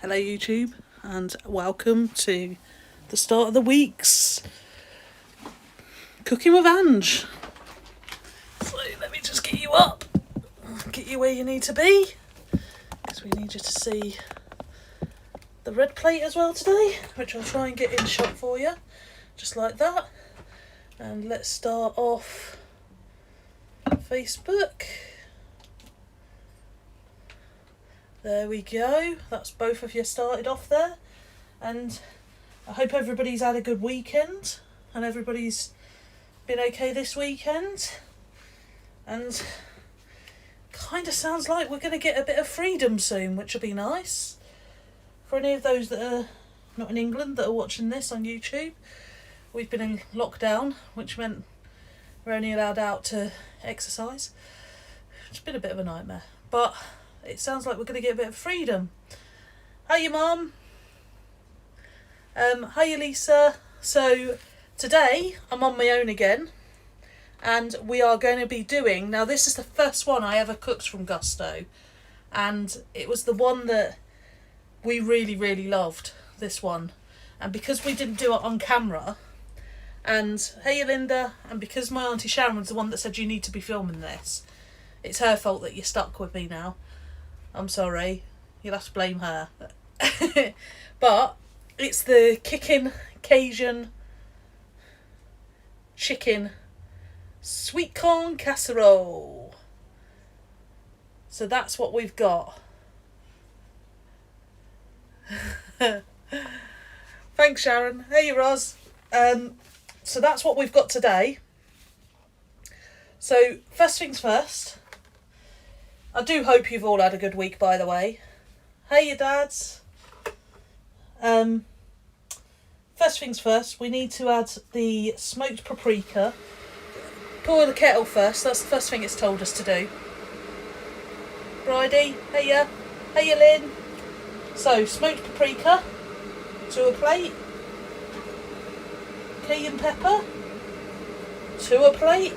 Hello YouTube, and welcome to the start of the week's Cooking with Ange. So let me just get you up, get you where you need to be, because we need you to see the red plate as well today, which I'll try and get in shot for you, just like that. And let's start off Facebook. There we go, that's both of you started off there, and I hope everybody's had a good weekend and everybody's been okay this weekend, and kind of sounds like we're going to get a bit of freedom soon, which will be nice. For any of those that are not in England that are watching this on YouTube, we've been in lockdown, which meant we're only allowed out to exercise. It's been a bit of a nightmare, but it sounds like we're going to get a bit of freedom. Hiya Mum. Hiya Lisa. So today I'm on my own again, and we are going to be doing, now this is the first one I ever cooked from Gousto, and it was the one that we really loved, this one. And because we didn't do it on camera, and hey Linda, and because my Auntie Sharon was the one that said you need to be filming this, it's her fault that you're stuck with me now. I'm sorry, you'll have to blame her. But it's the Kickin Cajun chicken Sweetcorn Casserole. So that's what we've got. Thanks Sharon. Hey Roz. So that's what we've got today. So first things first, I do hope you've all had a good week, by the way. Hey, your dads. First things first, we need to add the smoked paprika. Boil the kettle first, that's the first thing it's told us to do. Bridie, heya, heya Lynn. So, smoked paprika to a plate. Cayenne pepper to a plate.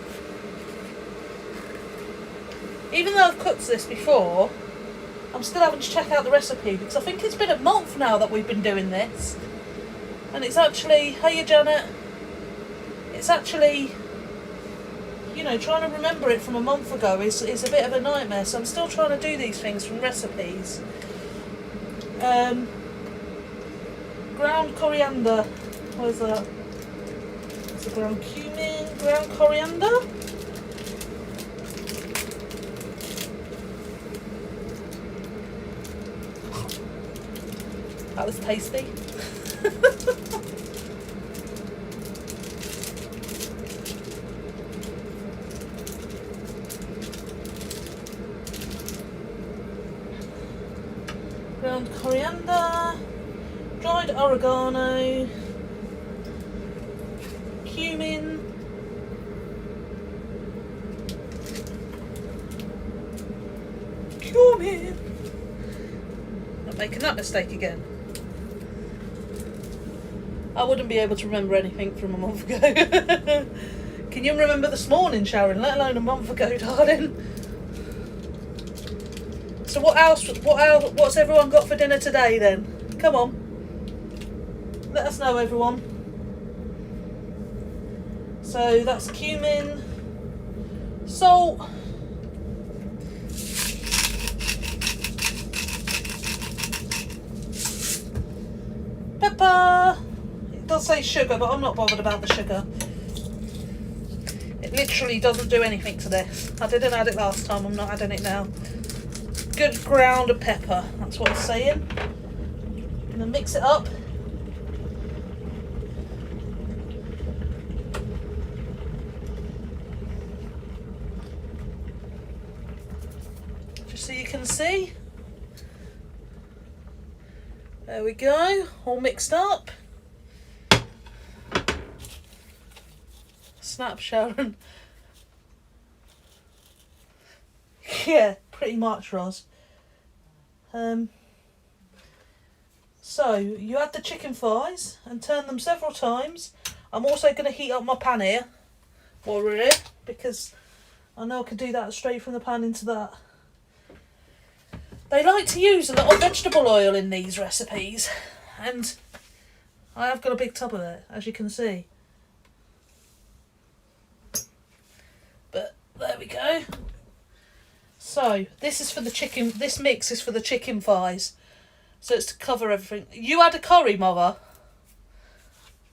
Even though I've cooked this before, I'm still having to check out the recipe, because I think it's been a month now that we've been doing this. And it's actually, hiya Janet, it's actually, you know, trying to remember it from a month ago is a bit of a nightmare, so I'm still trying to do these things from recipes. Ground coriander, where's that? It's a ground cumin, ground coriander. That was tasty. Ground coriander, dried oregano, cumin, Not making that mistake again. I wouldn't be able to remember anything from a month ago. Can you remember this morning, Sharon, let alone a month ago, darling? So what's everyone got for dinner today then? Come on. Let us know, everyone. So that's cumin, salt, pepper. It does say sugar, but I'm not bothered about the sugar. It literally doesn't do anything to this. I didn't add it last time, I'm not adding it now. Good ground of pepper, that's what it's saying. And then mix it up. Just so you can see. There we go, all mixed up. Snap, Sharon. Yeah, pretty much, Roz. So you add the chicken thighs and turn them several times. I'm also going to heat up my pan here while we're here, because I know I could do that straight from the pan into that. They like to use a lot of vegetable oil in these recipes, and I have got a big tub of it, as you can see. But there we go. So this is for the chicken. This mix is for the chicken thighs, so it's to cover everything. You had a curry, Mother?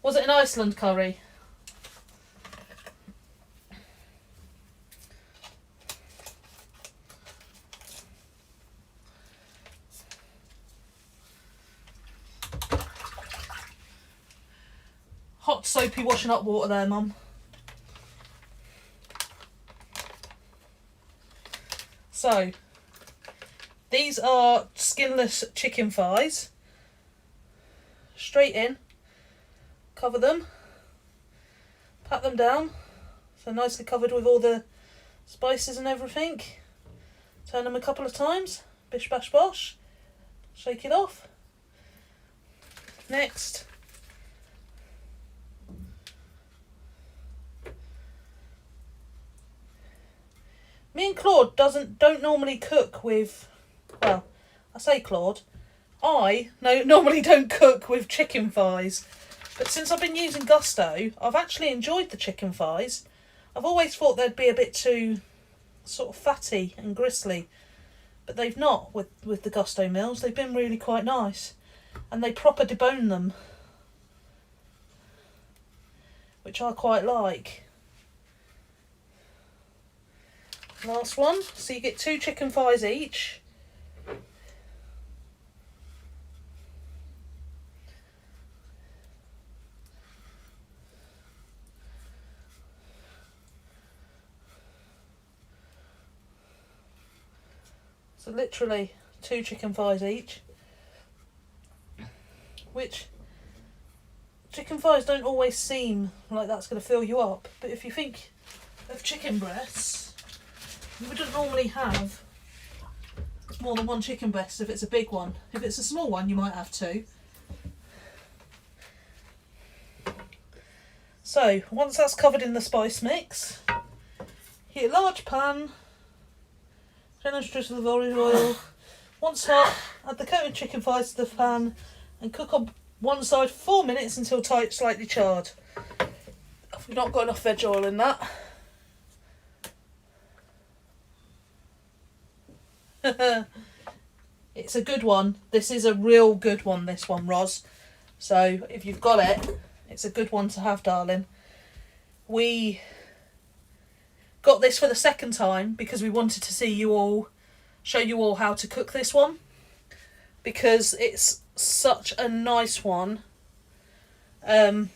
Was it an Iceland curry? Hot soapy washing up water there, Mum. So, these are skinless chicken thighs. Straight in, cover them, pat them down, so nicely covered with all the spices and everything. Turn them a couple of times, bish bash bosh, shake it off. Next, me and Claude don't normally cook with, well, I say Claude, normally don't cook with chicken thighs, but since I've been using Gousto, I've actually enjoyed the chicken thighs. I've always thought they'd be a bit too sort of fatty and gristly, but they've not with the Gousto meals. They've been really quite nice, and they proper debone them, which I quite like. Last one, so you get 2 chicken thighs each. So literally 2 chicken thighs each, which chicken thighs don't always seem like that's going to fill you up, but if you think of chicken breasts, you wouldn't normally have more than 1 chicken breast if it's a big one. If it's a small one, you might have 2. So, once that's covered in the spice mix, heat a large pan, generous drizzle of olive oil. Once hot, add the coated chicken thighs to the pan and cook on one side for 4 minutes until slightly charred. I've not got enough veg oil in that. It's a good one. This is a real good one, this one, Roz. So if you've got it, it's a good one to have, darling. We got this for the second time because we wanted to show you all how to cook this one, because it's such a nice one. And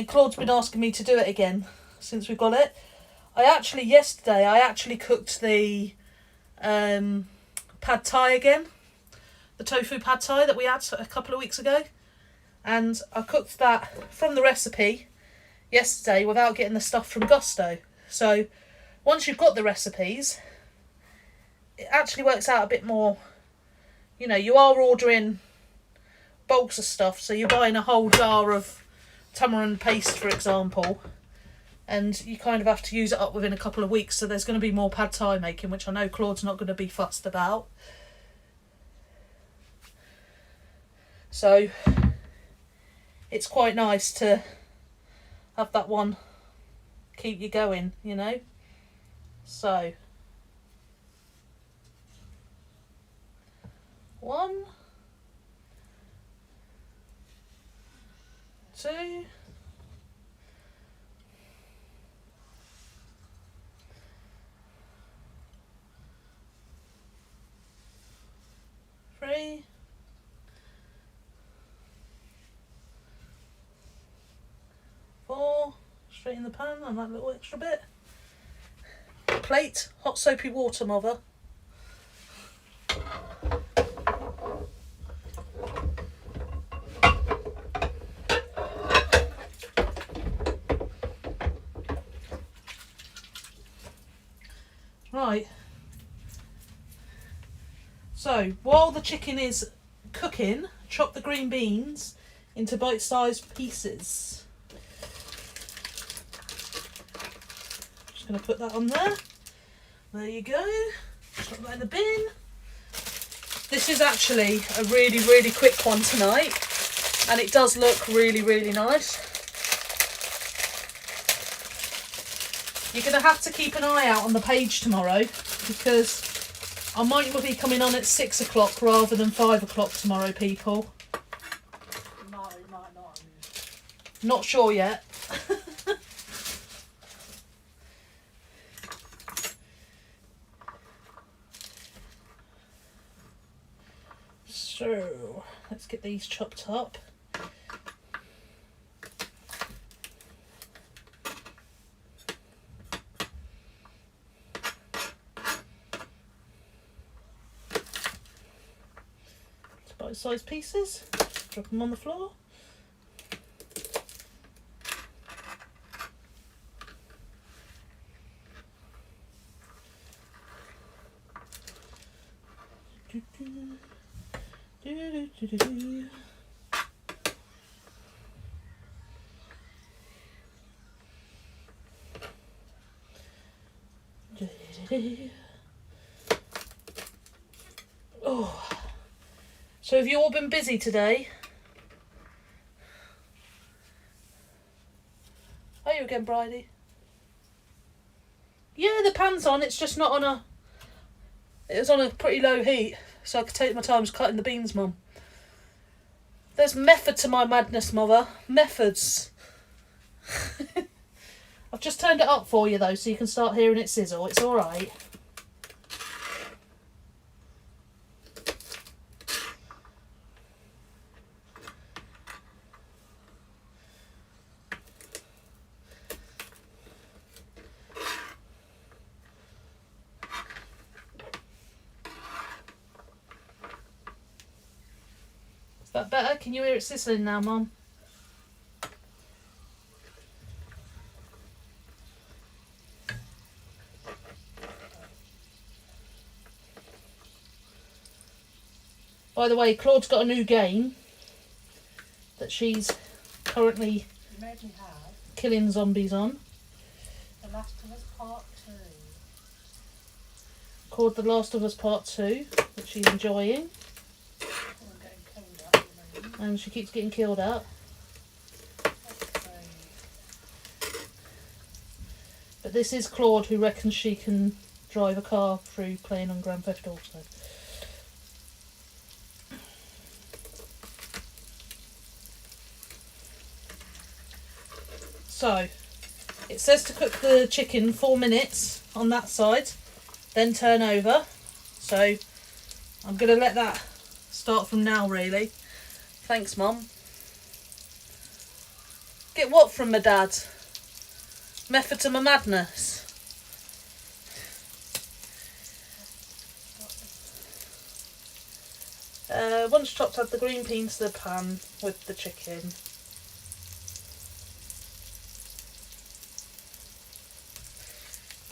Claude's been asking me to do it again since we got it. Yesterday I actually cooked the pad thai again, the tofu pad thai that we had a couple of weeks ago, and I cooked that from the recipe yesterday without getting the stuff from Gousto. So once you've got the recipes, it actually works out a bit more, you know, you are ordering bulks of stuff, so you're buying a whole jar of tamarind paste, for example, and you kind of have to use it up within a couple of weeks, so there's going to be more pad thai making, which I know Claude's not going to be fussed about. So it's quite nice to have that one keep you going, you know. So 1, 2, 3, 4, straight in the pan and that little extra bit. Plate, hot soapy water, Mother. Right, so while the chicken is cooking, chop the green beans into bite-sized pieces. Just going to put that on there. There you go. Put that in the bin. This is actually a really, really quick one tonight, and it does look really, really nice. You're going to have to keep an eye out on the page tomorrow, because I might be coming on at 6 o'clock rather than 5 o'clock tomorrow, people. Might not. Not sure yet. So, let's get these chopped up. Bite-sized pieces. Drop them on the floor. Oh, so have you all been busy today? Are you again, Bridie? Yeah, the pan's on. It's just not on a. It was on a pretty low heat, so I could take my time just cutting the beans, Mum. There's method to my madness, Mother. Methods. I've just turned it up for you, though, so you can start hearing it sizzle. It's all right. Is that better? Can you hear it sizzling now, Mum? By the way, Claude's got a new game that she's currently killing zombies on. The Last of Us Part 2. Called The Last of Us Part 2, that she's enjoying. And she keeps getting killed out. But this is Claude, who reckons she can drive a car through playing on Grand Theft Auto. So, it says to cook the chicken 4 minutes on that side, then turn over. So, I'm going to let that start from now, really. Thanks, Mum. Get what from my dad? Method to my madness. Once chopped, add the green beans to the pan with the chicken.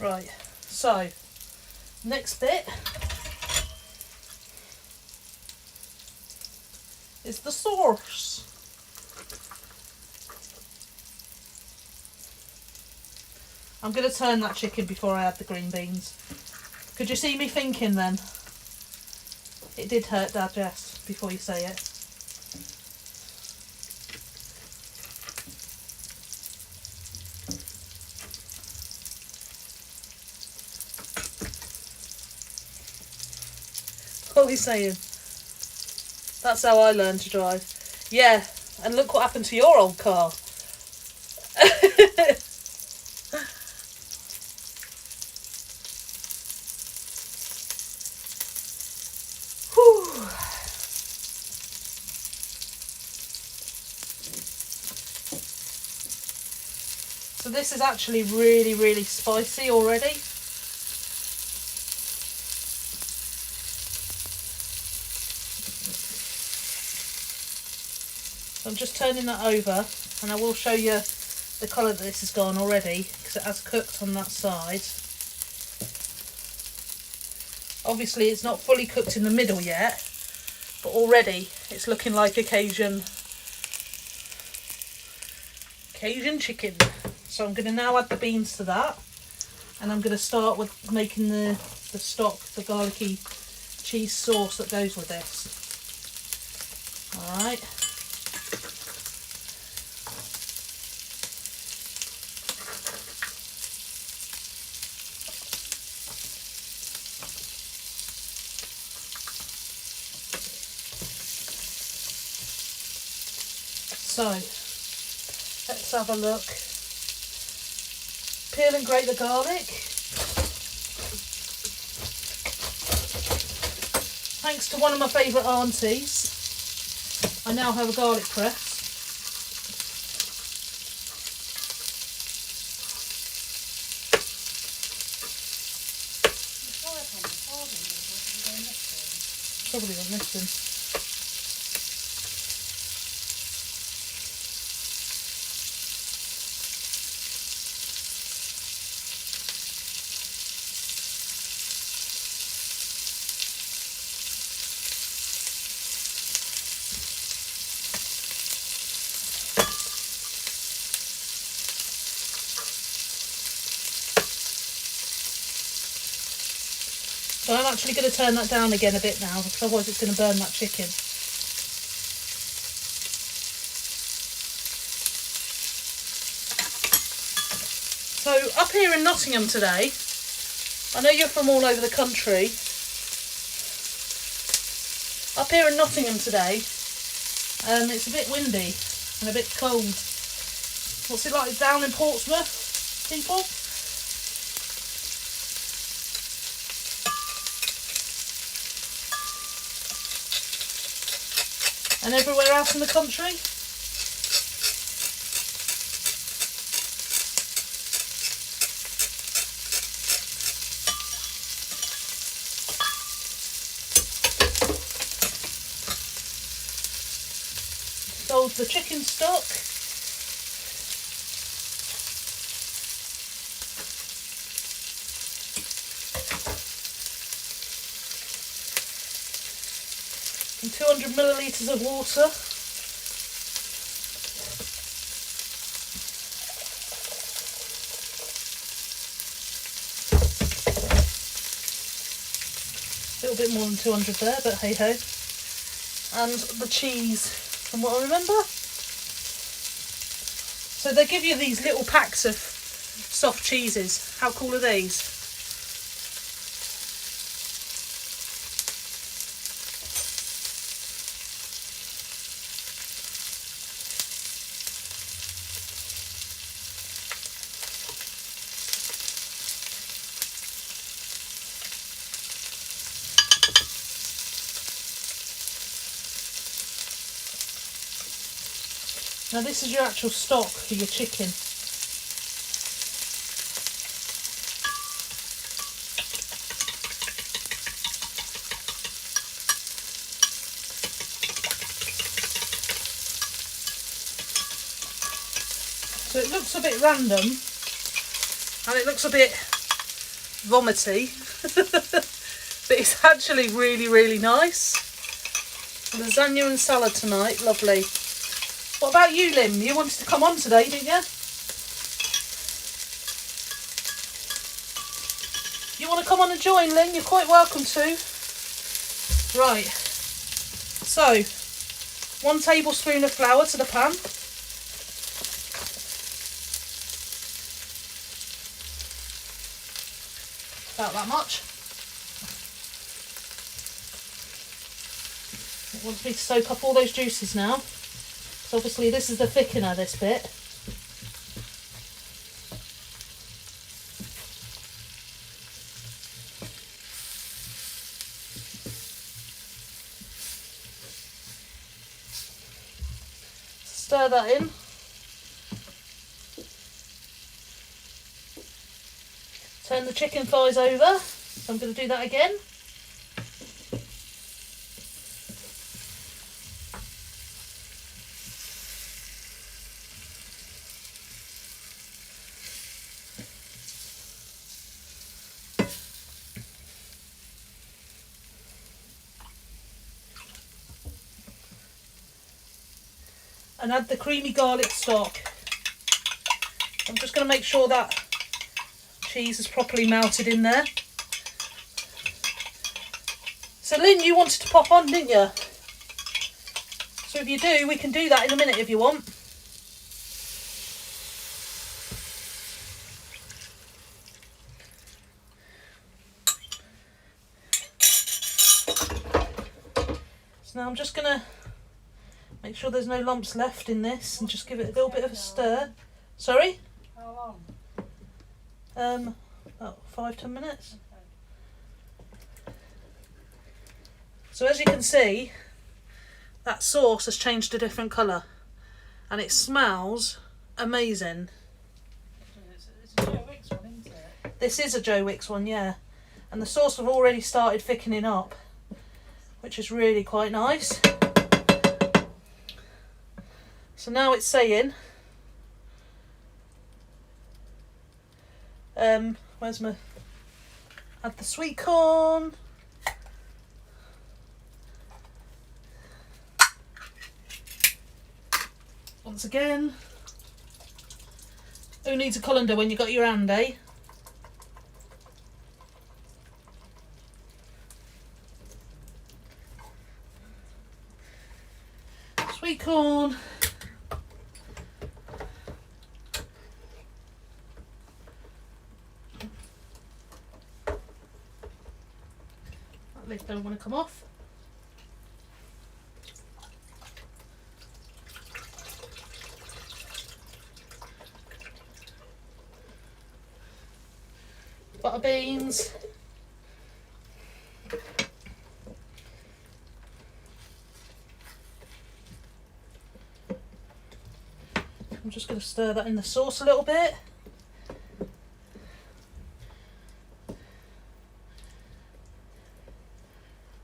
Right, so next bit is the sauce. I'm going to turn that chicken before I add the green beans. Could you see me thinking then? It did hurt digest before you say it. What are we saying? That's how I learned to drive. Yeah, and look what happened to your old car. Whew. So this is actually really, really spicy already. So I'm just turning that over, and I will show you the colour that this has gone already, because it has cooked on that side. Obviously it's not fully cooked in the middle yet, but already it's looking like a Cajun chicken. So I'm going to now add the beans to that, and I'm going to start with making the stock, the garlicky cheese sauce that goes with this. Alright. So, let's have a look. Peel and grate the garlic. Thanks to one of my favourite aunties, I now have a garlic press. Probably on this one. So I'm actually going to turn that down again a bit now, because otherwise it's going to burn that chicken. So up here in Nottingham today, I know you're from all over the country. Up here in Nottingham today, it's a bit windy and a bit cold. What's it like down in Portsmouth, people? And everywhere else in the country. Sold the chicken stock. And 200 millilitres of water. A little bit more than 200 there, but hey ho. And the cheese, from what I remember. So they give you these little packs of soft cheeses. How cool are these? Now this is your actual stock for your chicken. So it looks a bit random and it looks a bit vomity, but it's actually really, really nice. Lasagna and salad tonight, lovely. What about you, Lim? You wanted to come on today, didn't you? You want to come on and join, Lim? You're quite welcome to. Right. So, 1 tablespoon of flour to the pan. About that much. It wants me to soak up all those juices now. So obviously this is the thickener, this bit. Stir that in. Turn the chicken thighs over. So I'm going to do that again. And add the creamy garlic stock. I'm just going to make sure that cheese is properly melted in there. So Lynn, you wanted to pop on, didn't you? So if you do, we can do that in a minute if you want. So now I'm just going to make sure there's no lumps left in this and just give it a little bit of a stir. Sorry? How long? About 5-10 minutes. Okay. So as you can see, that sauce has changed to a different colour and it smells amazing. It's a Joe Wicks one, isn't it? This is a Joe Wicks one, yeah. And the sauce have already started thickening up, which is really quite nice. So now it's saying, where's my, add the sweet corn. Once again, who needs a colander when you got your hand, eh? Sweet corn. That lid don't want to come off. Butter beans. I'm just going to stir that in the sauce a little bit.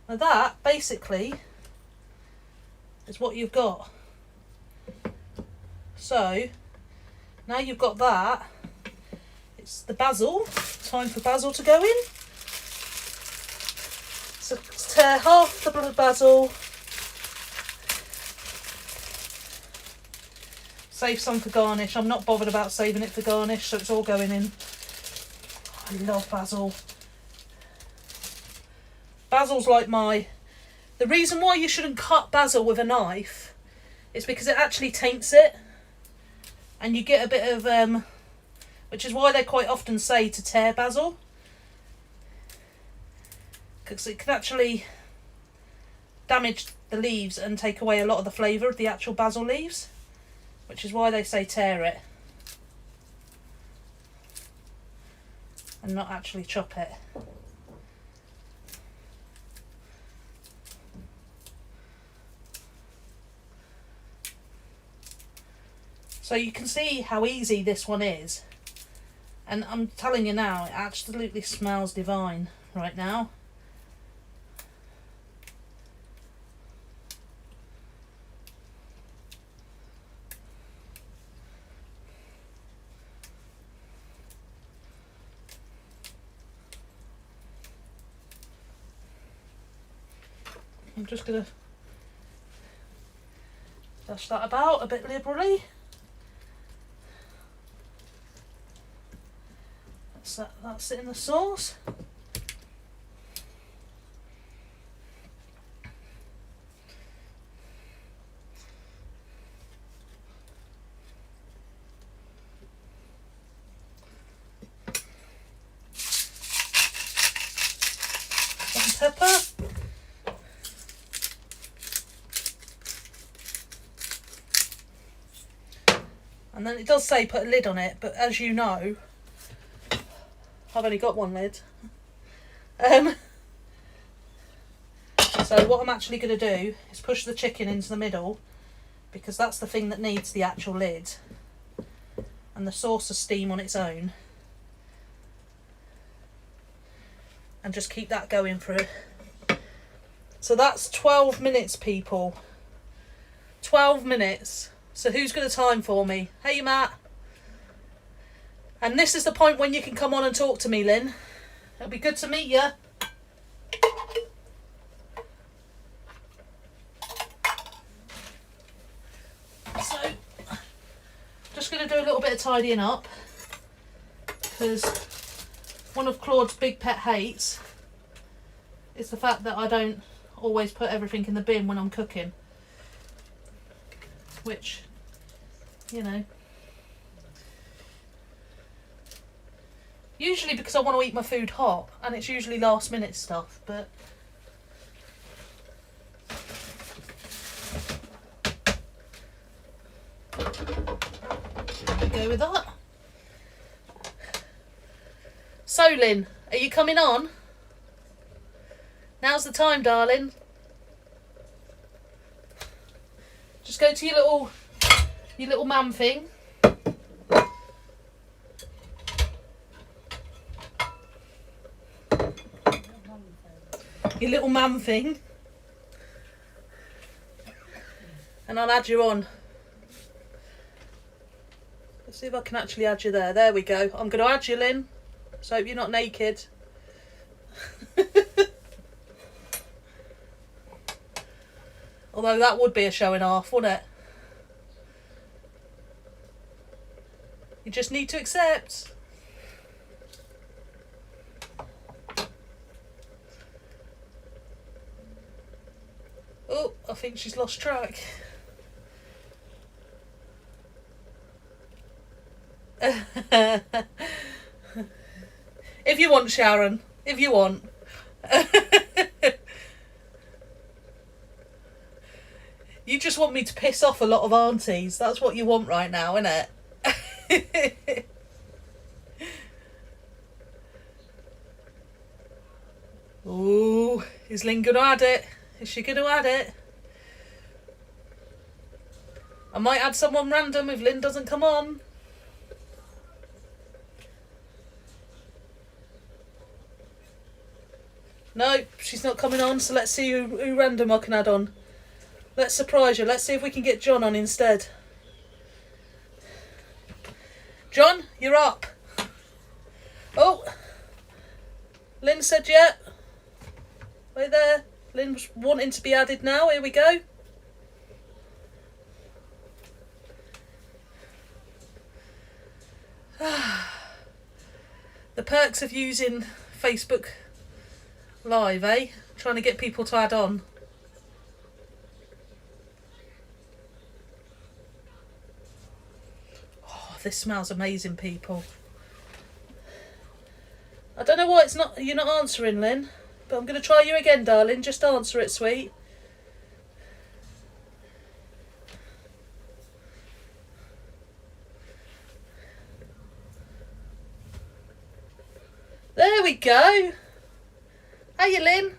Now that basically is what you've got. So now you've got that, it's the basil. Time for basil to go in. So tear half the basil. Save some for garnish. I'm not bothered about saving it for garnish, so it's all going in. I love basil. Basil's like the reason why you shouldn't cut basil with a knife is because it actually taints it. And you get a bit of, which is why they quite often say to tear basil. Because it can actually damage the leaves and take away a lot of the flavour of the actual basil leaves. Which is why they say tear it. And not actually chop it. So you can see how easy this one is. And I'm telling you now, it absolutely smells divine right now. I'm just going to dash that about a bit liberally. That's it in the sauce. Salt and pepper. And then it does say put a lid on it, but as you know, I've only got one lid. So what I'm actually going to do is push the chicken into the middle, because that's the thing that needs the actual lid. And the sauce of steam on its own. And just keep that going for it. So that's 12 minutes, people. 12 minutes. So who's got a time for me? Hey, Matt. And this is the point when you can come on and talk to me, Lynn. It'll be good to meet you. So, just going to do a little bit of tidying up. Because one of Claude's big pet hates It's the fact that I don't always put everything in the bin when I'm cooking. Which, you know. Usually because I want to eat my food hot, and it's usually last minute stuff, but... There we go with that. So, Lynn, are you coming on? Now's the time, darling. Just go to your little man thing. Your little man thing. And I'll add you on. Let's see if I can actually add you there. There we go. I'm going to add you, Lynn. So I hope you're not naked. Although that would be a show and a half, wouldn't it? You just need to accept. Oh, I think she's lost track. If you want, Sharon. If you want. You just want me to piss off a lot of aunties. That's what you want right now, innit? Ooh, is Lynn going to add it? Is she going to add it? I might add someone random if Lynn doesn't come on. No, she's not coming on, so let's see who random I can add on. Let's surprise you. Let's see if we can get John on instead. John, you're up. Oh, Lynn said yeah. Right there. Lynn's wanting to be added now. Here we go. The perks of using Facebook Live, eh? Trying to get people to add on. Oh, this smells amazing, people. I don't know why you're not answering, Lynn. But I'm going to try you again, darling. Just answer it, sweet. There we go. Hiya, Lynn.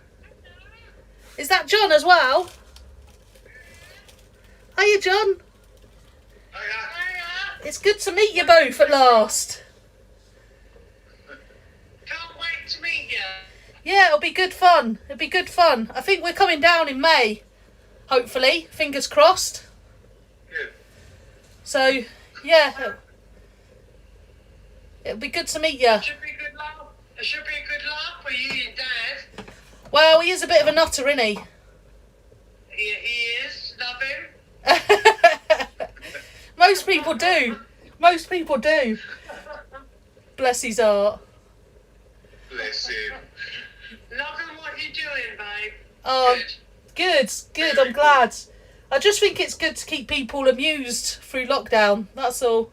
Is that John as well? Hiya, John. Hiya. It's good to meet you both at last. Can't wait to meet you. Yeah, it'll be good fun. It'll be good fun. I think we're coming down in May. Hopefully. Fingers crossed. Good. So, yeah. It'll be good to meet you. Should be a good laugh. It should be a good laugh for you, your dad. Well, he is a bit of a nutter, isn't he? He is. Love him. Most people do. Most people do. Bless his heart. Bless him. Love him what you're doing, babe. Oh, Good. good. I'm glad. I just think it's good to keep people amused through lockdown. That's all.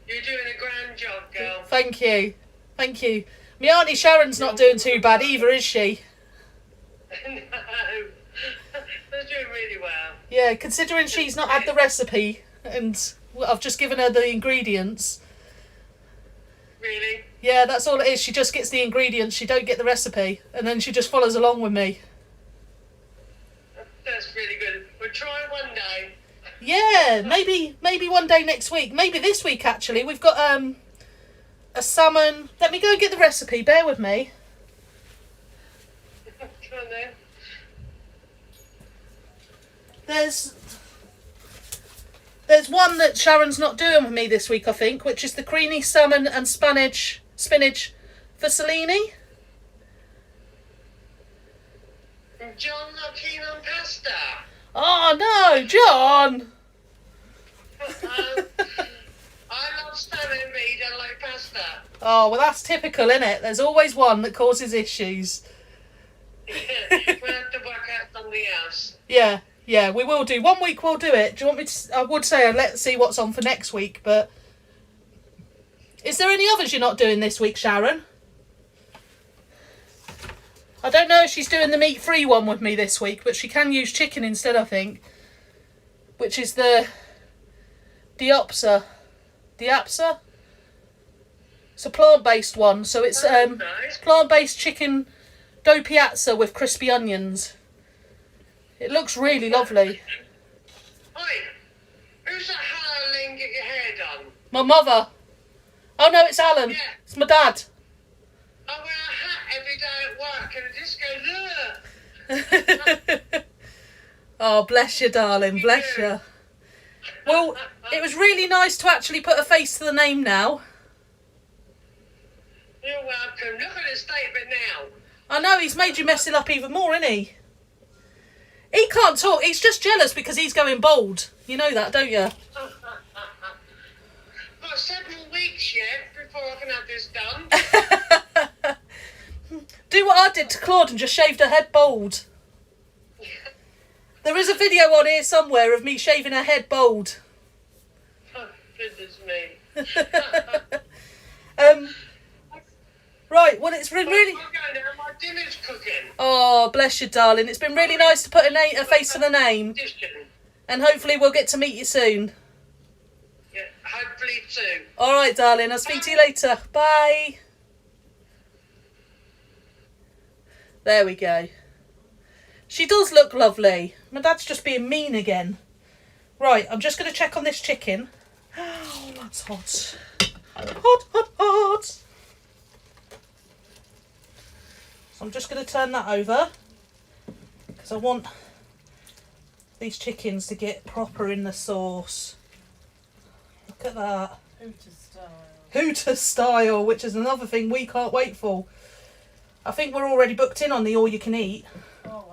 You're doing a grand job, girl. Thank you. Thank you. My auntie Sharon's not doing too bad either, is she? No. They're doing really well. Yeah, considering she's not had the recipe and I've just given her the ingredients. Really? Yeah, that's all it is. She just gets the ingredients. She don't get the recipe. And then she just follows along with me. That's really good. We'll try it one day. Yeah, maybe one day next week. Maybe this week, actually. We've got a salmon. Let me go and get the recipe. Bear with me. Come on then. There's one that Sharon's not doing with me this week, I think, which is the creamy salmon and spinach fusilline. John not keen on pasta. Oh no, John! I love salmon, but he don't like pasta. does that. Oh, well, that's typical, isn't it? There's always one that causes issues. We'll have to work out something else. Yeah, we will do. One week we'll do it. Do you want me to... I would say let's see what's on for next week, but... Is there any others you're not doing this week, Sharon? I don't know if she's doing the meat-free one with me this week, but she can use chicken instead, I think. Which is the... Diopsa. Diapsa? It's a plant-based one, so it's Nice. plant-based chicken dough piazza with crispy onions. It looks really lovely. Oi, who's that howling get your hair done? My mother. Oh no, it's Alan. Yeah. It's my dad. I wear a hat every day at work and it just goes, ugh. Oh, bless you, darling. Bless you. Well, it was really nice to actually put a face to the name now. You're welcome. Look at the statement now. I know, he's made you mess it up even more, isn't he? He can't talk. He's just jealous because he's going bald. You know that, don't you? Got several weeks yet before I can have this done. Do what I did to Claude and just shaved her head bald. There is a video on here somewhere of me shaving her head bald. Oh, goodness me. Right, well, it's been really... I'm going now. My dinner's cooking. Oh, bless you, darling. It's been really nice to put a face to the name. And hopefully we'll get to meet you soon. Yeah, hopefully soon. All right, darling. I'll speak to you later. Bye. There we go. She does look lovely. My dad's just being mean again. Right, I'm just going to check on this chicken. Oh, that's hot. Hot, hot, hot. So I'm just going to turn that over because I want these chickens to get proper in the sauce. Look at that. Hooter style. Hooter style, which is another thing we can't wait for. I think we're already booked in on the all you can eat. Oh,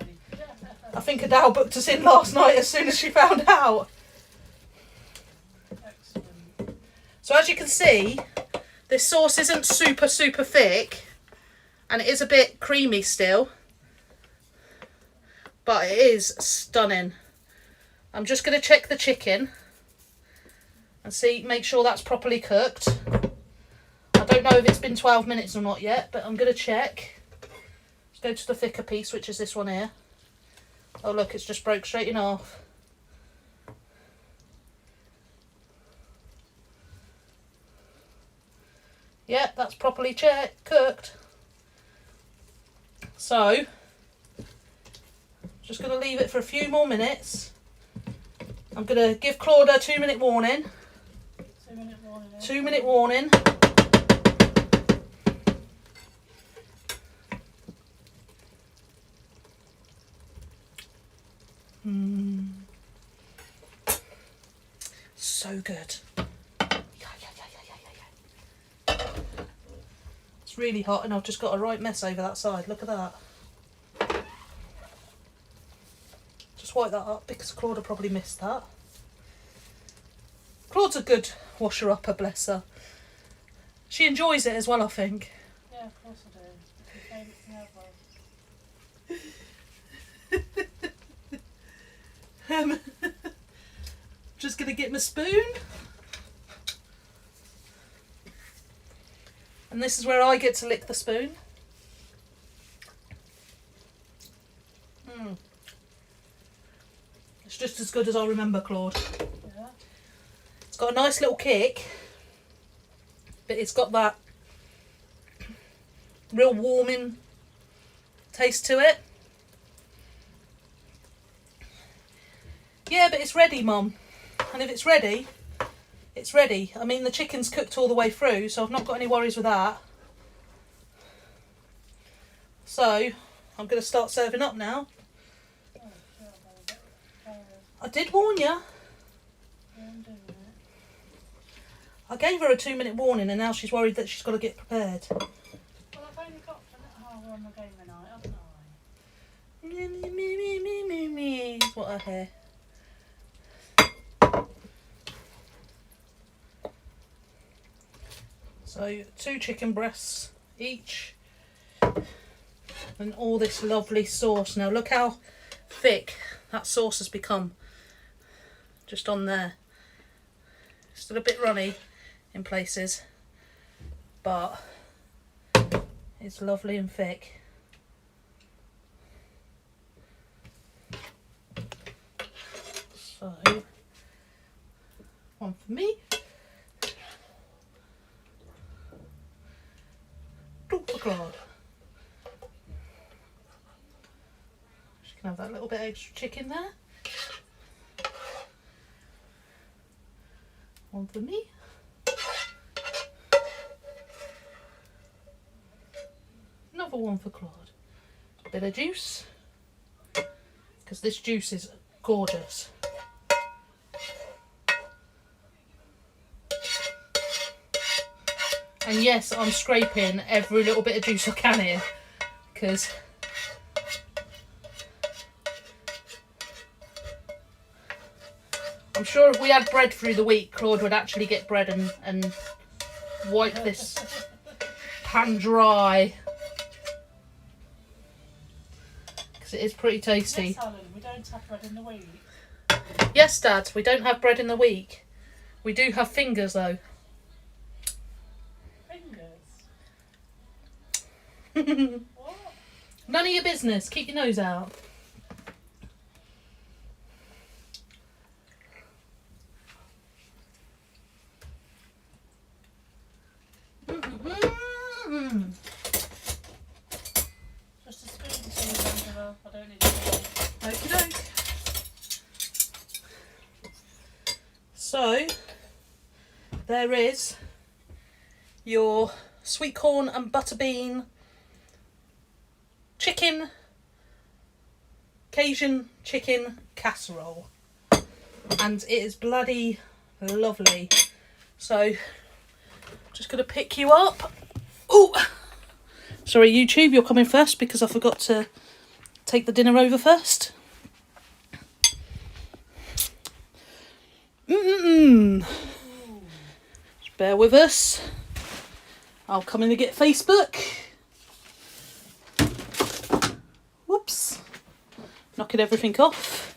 I think Adele booked us in last night as soon as she found out. excellent. So as you can see, this sauce isn't super thick and it is a bit creamy still, but it is stunning. I'm just going to check the chicken and see, make sure that's properly cooked. I don't know if it's been 12 minutes or not yet, but I'm going to check. Let's go to the thicker piece, which is this one here. Oh look, it's just broke straight in half. Yep, that's properly cooked. So, just going to leave it for a few more minutes. I'm going to give Claude a 2-minute warning. 2-minute warning. 2-minute warning. So good. It's really hot and I've just got a right mess over that side. Look at that. Just wipe that up because Claude probably missed that. Claude's a good washer-upper, bless her. She enjoys it as well, I think. Yeah, of course I do. It's my favourite thing ever. Just going to get my spoon. And this is where I get to lick the spoon. It's just as good as I remember, Claude. Yeah. It's got a nice little kick, but it's got that real warming taste to it. Yeah, but it's ready, Mum. And if it's ready, it's ready. I mean, the chicken's cooked all the way through, so I've not got any worries with that. So, I'm going to start serving up now. Oh, sure, baby. I did warn you. Yeah, I'm doing it. I gave her a 2-minute warning and now she's worried that she's got to get prepared. Well, I've only got an hour on the game tonight, haven't I? Me. That's what I hear. So 2 chicken breasts each. And all this lovely sauce. Now look how thick that sauce has become. Just on there. Still a bit runny in places. But it's lovely and thick. So, one for me. 2 for Claude. She can have that little bit extra chicken there. 1 for me. Another 1 for Claude. A bit of juice, because this juice is gorgeous. And yes, I'm scraping every little bit of juice I can here, because I'm sure if we had bread through the week, Claude would actually get bread and wipe this pan dry. Because it is pretty tasty. Yes, Alan, we don't have bread in the week. Yes, Dad, we don't have bread in the week. We do have fingers, though. Fingers? What? None of your business. Keep your nose out. Just a spoon, please, Angela. I don't need to. Okie doke. So, there is your sweet corn and butterbean chicken, Cajun chicken casserole. And it is bloody lovely. So, just going to pick you up. Oh, sorry YouTube, you're coming first because I forgot to take the dinner over first. Just bear with us. I'll come in and get Facebook. Whoops. Knocking everything off.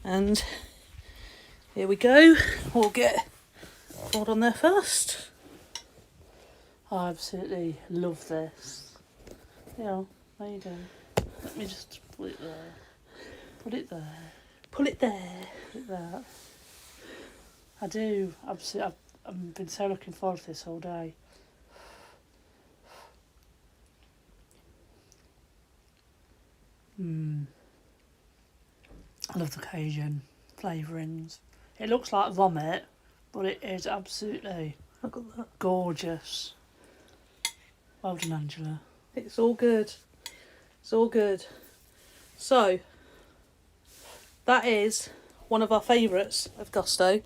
And here we go. We'll get Claude on there first. I absolutely love this. Yeah, there you go. Let me just put it there. Put it there. Put it there. Put it there. I do. Absolutely. I've been so looking forward to this all day. I love the Cajun flavourings. It looks like vomit, but it is absolutely gorgeous. Well done, Angela. It's all good. It's all good. So, that is one of our favourites of Gousto,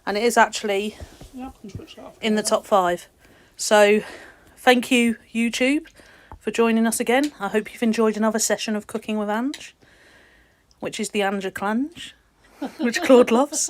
and it is actually in the top 5. So, thank you, YouTube, for joining us again. I hope you've enjoyed another session of Cooking with Ange, which is the Ange Clange, which Claude loves.